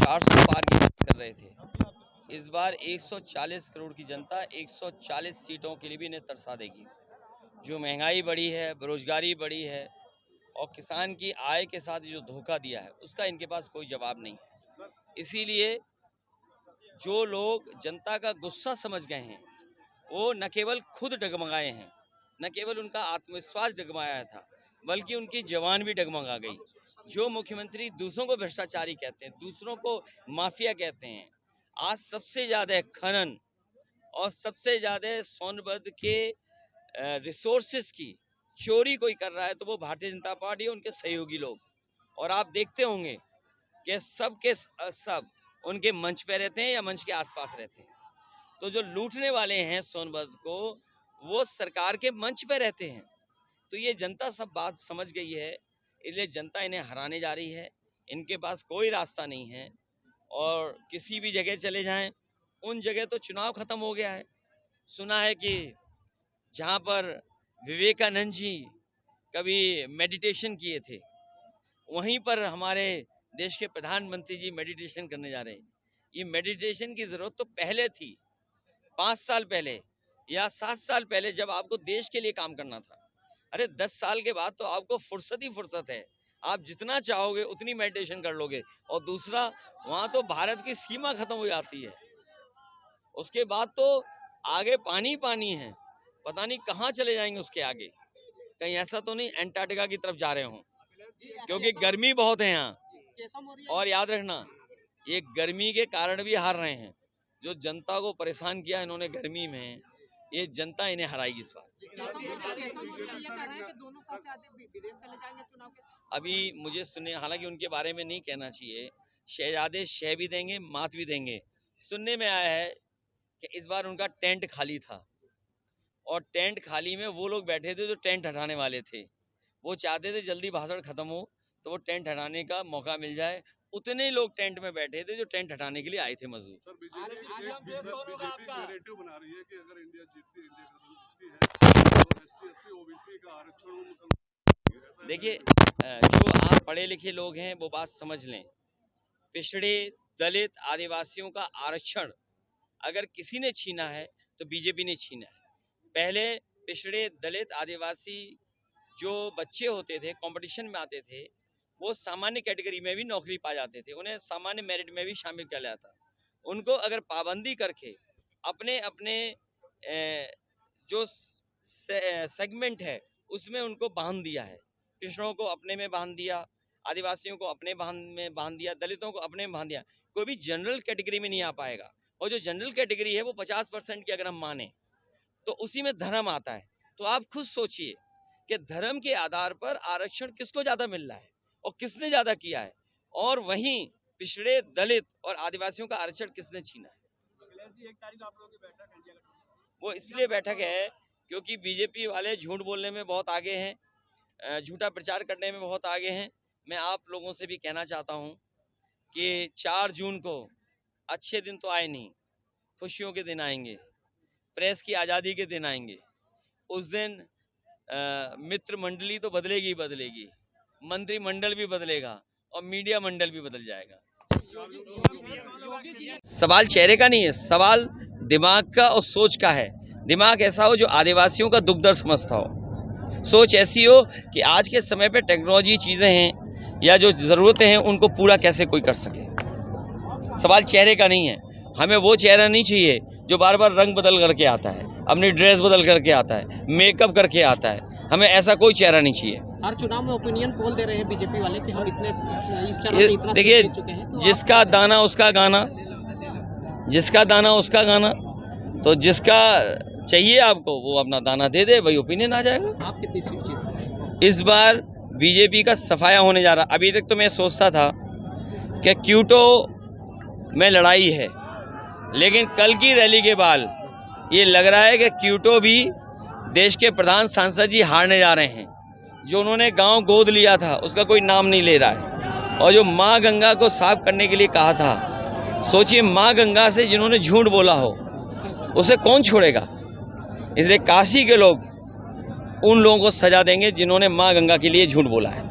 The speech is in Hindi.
400 पार की बात कर रहे थे। इस बार 140 करोड़ की जनता 140 सीटों के लिए भी इन्हें तरसा देगी। जो महंगाई बढ़ी है, बेरोजगारी बढ़ी है और किसान की आय के साथ जो धोखा दिया है, उसका इनके पास कोई जवाब नहीं है। इसीलिए जो लोग जनता का गुस्सा समझ गए हैं, वो न केवल खुद डगमगाए हैं, न केवल उनका आत्मविश्वास डगमगाया था, बल्कि उनकी जवान भी डगमगा गई। जो मुख्यमंत्री दूसरों को भ्रष्टाचारी कहते हैं, दूसरों को माफिया कहते हैं, आज सबसे ज्यादा खनन और सबसे ज्यादा सोनभद्र के रिसोर्सेस की चोरी कोई कर रहा है तो वो भारतीय जनता पार्टी है, उनके सहयोगी लोग। और आप देखते होंगे कि सब के सब उनके मंच पे रहते हैं या मंच के आसपास रहते हैं। तो जो लूटने वाले हैं सोनभद्र को, वो सरकार के मंच पे रहते हैं। तो ये जनता सब बात समझ गई है, इसलिए जनता इन्हें हराने जा रही है। इनके पास कोई रास्ता नहीं है और किसी भी जगह चले जाएं, उन जगह तो चुनाव खत्म हो गया है। सुना है कि जहां पर विवेकानंद जी कभी मेडिटेशन किए थे, वहीं पर हमारे देश के प्रधानमंत्री जी मेडिटेशन करने जा रहे हैं। ये मेडिटेशन की जरूरत तो पहले थी, 5 साल पहले या 7 साल पहले, जब आपको देश के लिए काम करना था। अरे 10 साल के बाद तो आपको फुर्सत ही फुर्सत है, आप जितना चाहोगे उतनी मेडिटेशन कर लोगे। और दूसरा, वहां तो भारत की सीमा खत्म हो जाती है, उसके बाद तो आगे पानी पानी है, पता नहीं कहाँ चले जाएंगे उसके आगे। कहीं ऐसा तो नहीं अंटार्कटिका की तरफ जा रहे हो, क्योंकि गर्मी बहुत है यहाँ। और याद रखना, ये गर्मी के कारण भी हार रहे हैं। जो जनता को परेशान किया इन्होंने गर्मी में, ये जनता इन्हें हराएगी इस बार। अभी मुझे सुनने, हालांकि उनके बारे में नहीं कहना चाहिए, शहजादे शह भी देंगे, मात भी देंगे। सुनने में आया है कि इस बार उनका टेंट खाली था और टेंट खाली में वो लोग बैठे थे जो टेंट हटाने वाले थे। वो चाहते थे जल्दी भाषण खत्म हो तो वो टेंट हटाने का मौका मिल जाए। उतने ही लोग टेंट में बैठे थे जो टेंट हटाने के लिए आए थे मजदूर। सर, बीजेपी नैरेटिव बना रही है कि अगर इंडिया जीतती है तो ST/SC OBC का आरक्षण। देखिए, जो आप पढ़े लिखे लोग हैं वो बात समझ लें, पिछड़े दलित आदिवासियों का आरक्षण अगर किसी ने छीना है तो बीजेपी ने छीना है। पहले पिछड़े दलित आदिवासी जो बच्चे होते थे, कंपटीशन में आते थे, वो सामान्य कैटेगरी में भी नौकरी पा जाते थे, उन्हें सामान्य मेरिट में भी शामिल किया जाता। उनको अगर पाबंदी करके अपने अपने जो सेगमेंट है उसमें उनको बांध दिया है। पिछड़ों को अपने में बांध दिया, आदिवासियों को अपने में बांध दिया, दलितों को अपने में बांध दिया। कोई भी जनरल कैटेगरी में नहीं आ पाएगा। और जो जनरल कैटेगरी है वो 50% की अगर हम माने तो उसी में धर्म आता है। तो आप खुद सोचिए कि धर्म के आधार पर आरक्षण किसको ज्यादा मिल रहा है और किसने ज्यादा किया है, और वहीं पिछड़े दलित और आदिवासियों का आरक्षण किसने छीना है। वो इसलिए बैठक है क्योंकि बीजेपी वाले झूठ बोलने में बहुत आगे हैं, झूठा प्रचार करने में बहुत आगे हैं। मैं आप लोगों से भी कहना चाहता हूं कि 4 जून को अच्छे दिन तो आए नहीं, खुशियों के दिन आएंगे, प्रेस की आज़ादी के दिन आएंगे। उस दिन मित्र मंडली तो बदलेगी ही बदलेगी, मंत्रिमंडल भी बदलेगा और मीडिया मंडल भी बदल जाएगा। सवाल चेहरे का नहीं है, सवाल दिमाग का और सोच का है। दिमाग ऐसा हो जो आदिवासियों का दुख दर्द समझता हो, सोच ऐसी हो कि आज के समय पे टेक्नोलॉजी चीजें हैं या जो जरूरतें हैं उनको पूरा कैसे कोई कर सके। सवाल चेहरे का नहीं है। हमें वो चेहरा नहीं चाहिए जो बार बार रंग बदल करके आता है, अपनी ड्रेस बदल करके आता है, मेकअप करके आता है। हमें ऐसा कोई चेहरा नहीं चाहिए। हर चुनाव में ओपिनियन पोल दे रहे हैं बीजेपी वाले कि हम इतने इस चरण से इतना देखिए, चुके हैं। तो जिसका दाना उसका गाना, जिसका दाना उसका गाना। तो जिसका चाहिए आपको वो अपना दाना दे दे, वही ओपिनियन आ जाएगा। आप कितनी सीट जीत? इस बार बीजेपी का सफाया होने जा रहा। अभी तक तो मैं सोचता था कि क्यूटो में लड़ाई है, लेकिन कल की रैली के बाद ये लग रहा है कि क्यूटो भी देश के प्रधान सांसद जी हारने जा रहे हैं। जो उन्होंने गांव गोद लिया था उसका कोई नाम नहीं ले रहा है, और जो माँ गंगा को साफ करने के लिए कहा था, सोचिए माँ गंगा से जिन्होंने झूठ बोला हो उसे कौन छोड़ेगा। इसलिए काशी के लोग उन लोगों को सजा देंगे जिन्होंने माँ गंगा के लिए झूठ बोला है।